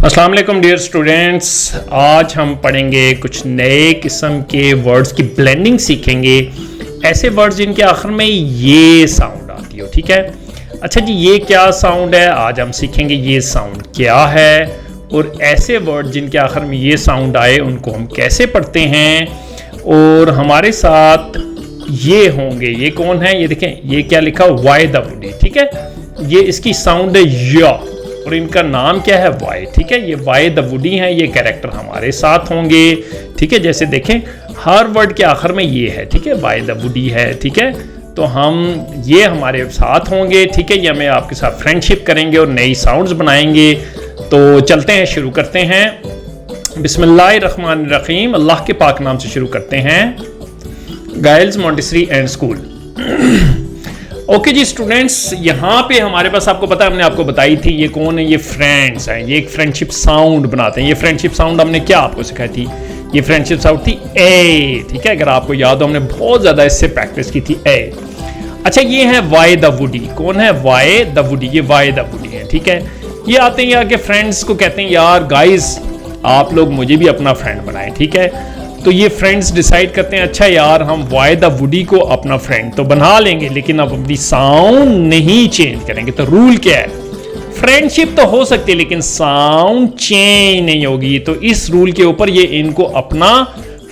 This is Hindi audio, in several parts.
अस्सलाम वालेकुम डियर स्टूडेंट्स, आज हम पढ़ेंगे कुछ नए किस्म के वर्ड्स की ब्लेंडिंग सीखेंगे। ऐसे वर्ड्स जिनके आखिर में ये साउंड आती हो। ठीक है, अच्छा जी, ये क्या साउंड है? आज हम सीखेंगे ये साउंड क्या है और ऐसे वर्ड जिनके आखिर में ये साउंड आए उनको हम कैसे पढ़ते हैं। और हमारे साथ ये होंगे, ये कौन है? ये देखें, ये क्या लिखा, वाई द वुडी। ठीक है, ये इसकी साउंड है या, और इनका नाम क्या है, वाई। ठीक है, ये वाई द वुडी हैं, ये कैरेक्टर हमारे साथ होंगे। ठीक है, जैसे देखें हर वर्ड के आखिर में ये है। ठीक है, वाई द वुडी है। ठीक है, तो हम ये हमारे साथ होंगे। ठीक है, ये हमें आपके साथ फ्रेंडशिप करेंगे और नई साउंड्स बनाएंगे। तो चलते हैं, शुरू करते हैं। बिस्मिल्लाहिर्रहमानिर्रहीम, अल्लाह के पाक नाम से शुरू करते हैं। Giles Montessori and school. Okay जी स्टूडेंट्स, यहाँ पे हमारे पास, आपको पता है, हमने आपको बताई थी ये कौन है, ये फ्रेंड्स हैं। ये एक फ्रेंडशिप साउंड बनाते हैं। ये फ्रेंडशिप साउंड हमने क्या आपको सिखाई थी? ये फ्रेंडशिप साउंड थी ए। ठीक है, अगर आपको याद हो, हमने बहुत ज़्यादा इससे प्रैक्टिस की थी, ए। अच्छा, ये है वाई द वुडी। कौन है? Why the woody. ये वाई द वुडी है। ठीक है, ये आते हैं यहाँ के फ्रेंड्स को कहते हैं, यार गाइज आप लोग मुझे भी अपना फ्रेंड बनाएं। ठीक है, तो ये फ्रेंड्स डिसाइड करते हैं, अच्छा यार हम वाई द वुडी को अपना फ्रेंड तो बना लेंगे, लेकिन अब अपनी साउंड नहीं चेंज करेंगे। तो रूल क्या है? फ्रेंडशिप तो हो सकती है लेकिन साउंड चेंज नहीं होगी। तो इस रूल के ऊपर ये इनको अपना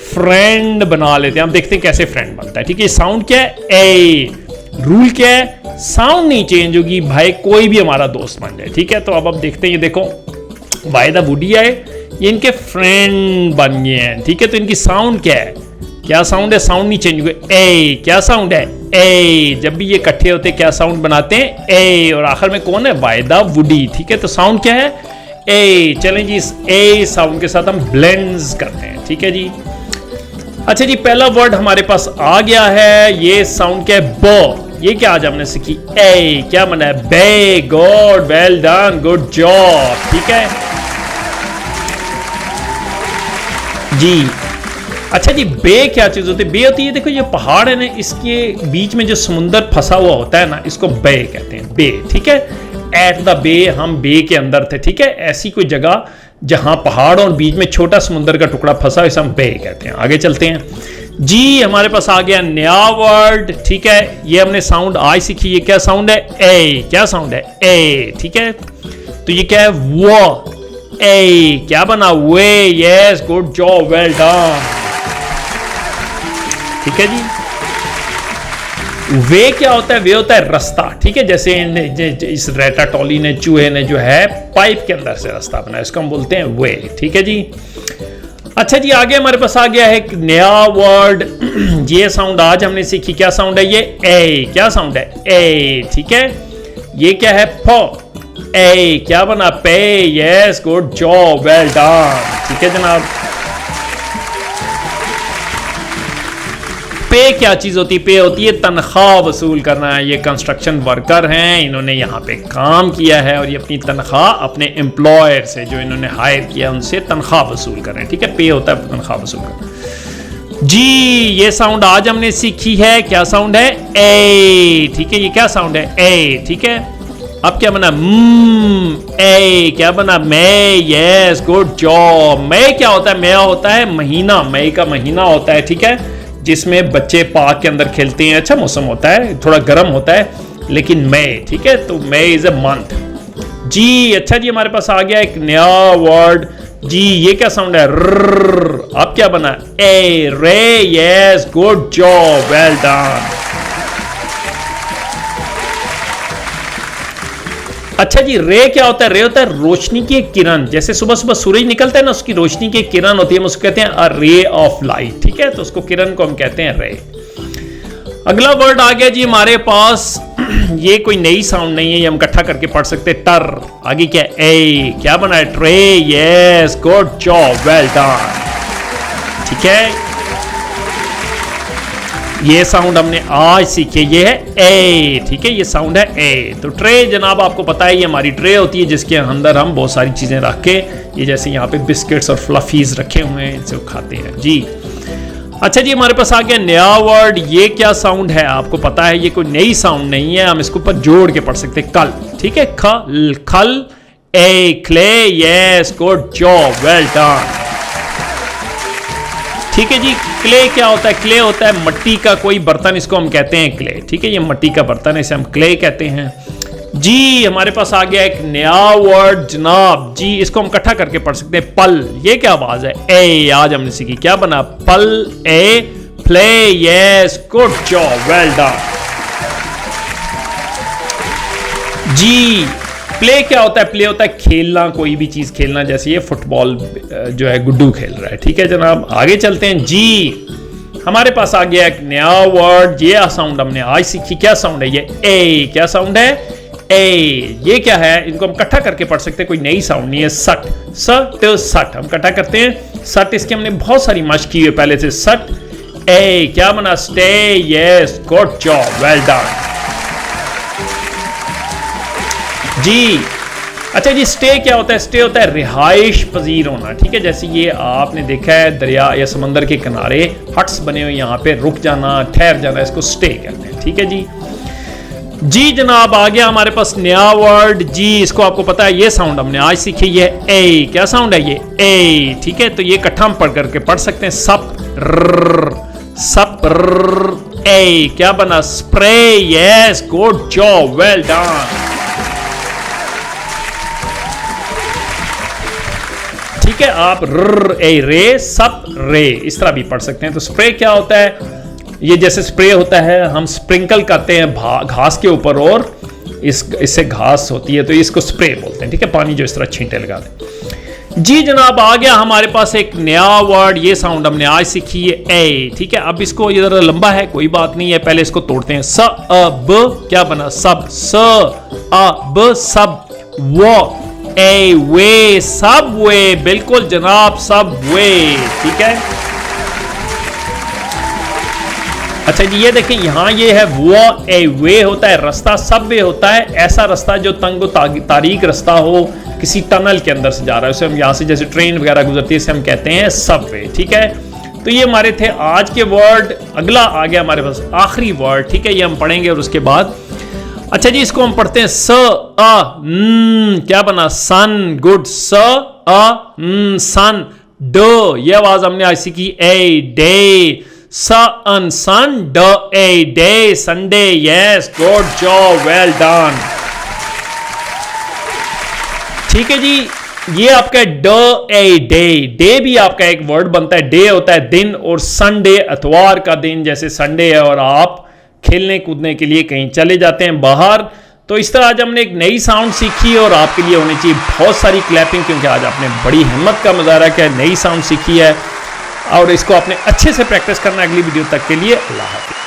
फ्रेंड बना लेते हैं। हम देखते हैं कैसे फ्रेंड बनता है। ठीक है, साउंड क्या है? ए। रूल क्या है? साउंड नहीं चेंज होगी, भाई कोई भी हमारा दोस्त बन जाए। ठीक है, तो अब देखते हैं, ये देखो वाई द वुडी आए, ये इनके फ्रेंड बन गए हैं। ठीक है, तो इनकी साउंड क्या है? क्या साउंड है? साउंड नहीं चेंज हुए, ए। क्या साउंड है? ए। जब भी ये इकट्ठे होते हैं क्या साउंड बनाते हैं? ए। और आखिर में कौन है? Why the woody. ठीक है, तो साउंड क्या है? ए। चलें जी, इस ए साउंड के साथ हम ब्लेंड्स करते हैं। ठीक है जी, अच्छा जी, पहला वर्ड हमारे पास आ गया है। ये साउंड क्या है? ब। ये क्या आज हमने सीखी? ए। क्या बना है? Bay. Good, well done, good job. ठीक है जी, अच्छा जी, बे क्या चीज होती है? बे होती है, देखो ये पहाड़ है ना, इसके बीच में जो समुंदर फंसा हुआ होता है ना, इसको बे कहते हैं, बे। ठीक है, एट द बे, हम बे के अंदर थे। ठीक है, ऐसी कोई जगह जहां पहाड़ और बीच में छोटा समुंदर का टुकड़ा फंसा, इसे हम बे कहते हैं। आगे चलते हैं जी, हमारे पास आ गया नया वर्ड। ठीक है, ये हमने साउंड आज सीखी। ये क्या साउंड है? ए। क्या साउंड है? ए। ठीक है, तो ये क्या है? वो। ए। क्या बना? Way. Yes, good job, well done. ठीक है जी, वे क्या होता है? वे होता है रास्ता। ठीक है, जैसे इस रेटाटोली ने, चूहे ने जो है पाइप के अंदर से रास्ता बनाया, इसको हम बोलते हैं वे। ठीक है जी, अच्छा जी, आगे हमारे पास आ गया है एक नया वर्ड। ये साउंड आज हमने सीखी। क्या साउंड है? ये ए। क्या साउंड है? ए। ठीक है, ये क्या है? फ। ए। क्या बना? पे। Yes, good job, well done. ठीक है जनाब, पे क्या चीज होती है? पे होती है तनख्वाह वसूल करना। ये कंस्ट्रक्शन वर्कर हैं, इन्होंने यहाँ पे काम किया है और ये अपनी तनख्वाह अपने एम्प्लॉयर से, जो इन्होंने हायर किया, उनसे तनख्वाह वसूल कर रहे हैं। ठीक है, पे होता है तनख्वाह वसूल करना जी। ये साउंड आज हमने सीखी है। क्या साउंड है? ए। ठीक है, ये क्या साउंड है? ए। ठीक है, अब क्या बना? ए। क्या बना? May. Yes, good job. May क्या होता है? मई होता है महीना, मई का महीना होता है। ठीक है, जिसमें बच्चे पार्क के अंदर खेलते हैं। अच्छा मौसम होता है, थोड़ा गर्म होता है, लेकिन मई। ठीक है, तो मई इज अ मंथ जी। अच्छा जी, हमारे पास आ गया एक नया वर्ड जी। ये क्या साउंड है? र। अब क्या बना? ए। रे। Yes, good job, well done. अच्छा जी, रे क्या होता है? रे होता है रोशनी की एक किरण। जैसे सुबह सुबह सूरज निकलता है ना, उसकी रोशनी की एक किरण होती है, हम उसको कहते हैं अ रे ऑफ लाइट। ठीक है, तो उसको किरण को हम कहते हैं रे। अगला वर्ड आ गया जी हमारे पास। ये कोई नई साउंड नहीं है, ये हम इकट्ठा करके पढ़ सकते हैं। टर। आगे क्या? ए। क्या बना है? Tray. Yes, good job, well done. ठीक है, ये साउंड हमने आज सीखे, ये है ए। ठीक है, ये साउंड है ए। तो ट्रे जनाब आपको पता है, ये हमारी ट्रे होती है जिसके अंदर हम बहुत सारी चीजें रख के, ये जैसे यहाँ पे बिस्किट्स और फ्लफीज रखे हुए हैं, इनसे खाते हैं जी। अच्छा जी, हमारे पास आ गया नया वर्ड। ये क्या साउंड है? आपको पता है, ये कोई नई साउंड नहीं है, हम इसके ऊपर जोड़ के पढ़ सकते हैं। कल। ठीक है, खल, A clay, yes good job, well done. ठीक है जी। क्ले क्या होता है? क्ले होता है मट्टी का कोई बर्तन, इसको हम कहते हैं क्ले। ठीक है, ये मट्टी का बर्तन है, इसे हम क्ले कहते हैं जी। हमारे पास आ गया एक नया वर्ड जनाब जी, इसको हम इकट्ठा करके पढ़ सकते हैं, पल। ये क्या आवाज है? ए। आज हमने सीखी, क्या बना? पल, A play, yes good job, well done जी। प्ले क्या होता है? प्ले होता है खेलना, कोई भी चीज खेलना, जैसे ये फुटबॉल जो है गुड्डू खेल रहा है। ठीक है जनाब, आगे चलते हैं जी। हमारे पास आ गया एक नया वर्ड, ये साउंड हमने आज सीखी। क्या साउंड है ये? ए। क्या साउंड है? ए। ये क्या है? इनको हम इकट्ठा करके पढ़ सकते हैं, कोई नई साउंड नहीं है। सट, सट, सट हम इकट्ठा करते हैं। सट, इसकी हमने बहुत सारी मशक की है पहले से। सट, ए। क्या बना? Stay, yes good job, well done जी। अच्छा जी, स्टे क्या होता है? स्टे होता है रिहाइश पजीर होना। ठीक है, जैसे ये आपने देखा है दरिया या समंदर के किनारे हट्स बने हुए, यहाँ पे रुक जाना, ठहर जाना, इसको स्टे कहते हैं। ठीक है जी। जी जनाब, आ गया हमारे पास नया वर्ड जी, इसको आपको पता है, ये साउंड हमने आज सीखी, ये ए। क्या साउंड है ये? ए। ठीक है, तो ये इकट्ठा हम पढ़ करके पढ़ सकते हैं। सप, सप, ए। क्या बना? Spray, yes good job, well done. ठीक है, आप ए रे, सप रे इस तरह भी पढ़ सकते हैं। तो स्प्रे क्या होता है? ये जैसे स्प्रे होता है, हम स्प्रिंकल करते हैं घास के ऊपर, और इससे घास होती है तो इसको स्प्रे बोलते हैं। ठीक है, पानी जो इस तरह छींटे लगा दे जी। जनाब, आ गया हमारे पास एक नया वर्ड, ये साउंड हमने आज सीखी है, ए। ठीक है, अब इसको ये जरा लंबा है, कोई बात नहीं है, पहले इसको तोड़ते हैं। स अ ब, क्या बना? सब, स अ ब, सब, वो ए वे, सब वे, बिल्कुल जनाब, सब वे। ठीक है, अच्छा जी, ये देखें यहाँ ये है वो ए वे होता है रास्ता, सब वे होता है ऐसा रास्ता जो तंग तारीक रास्ता हो, किसी टनल के अंदर से जा रहा है, उसे हम यहाँ से जैसे ट्रेन वगैरह गुजरती है, इसे हम कहते हैं सब वे। ठीक है, तो ये हमारे थे आज के वर्ड। अगला आ गया हमारे पास आखिरी वर्ड। ठीक है, ये हम पढ़ेंगे और उसके बाद अच्छा जी इसको हम पढ़ते हैं स अ क्या बना? सन, गुड। स अ सन। ड, ये आवाज हमने आज सीखी, ए डे। स अन सन, ड a day, Sunday. Yes, good job, well done. ठीक है जी, ये आपका ड ए डे। डे भी आपका एक वर्ड बनता है। डे होता है दिन, और संडे इतवार का दिन, जैसे संडे है और आप खेलने कूदने के लिए कहीं चले जाते हैं बाहर। तो इस तरह आज हमने एक नई साउंड सीखी, और आपके लिए होनी चाहिए बहुत सारी क्लैपिंग, क्योंकि आज आपने बड़ी हिम्मत का मुजाहरा किया, नई साउंड सीखी है और इसको आपने अच्छे से प्रैक्टिस करना। अगली वीडियो तक के लिए अल्लाह हाफ़िज़।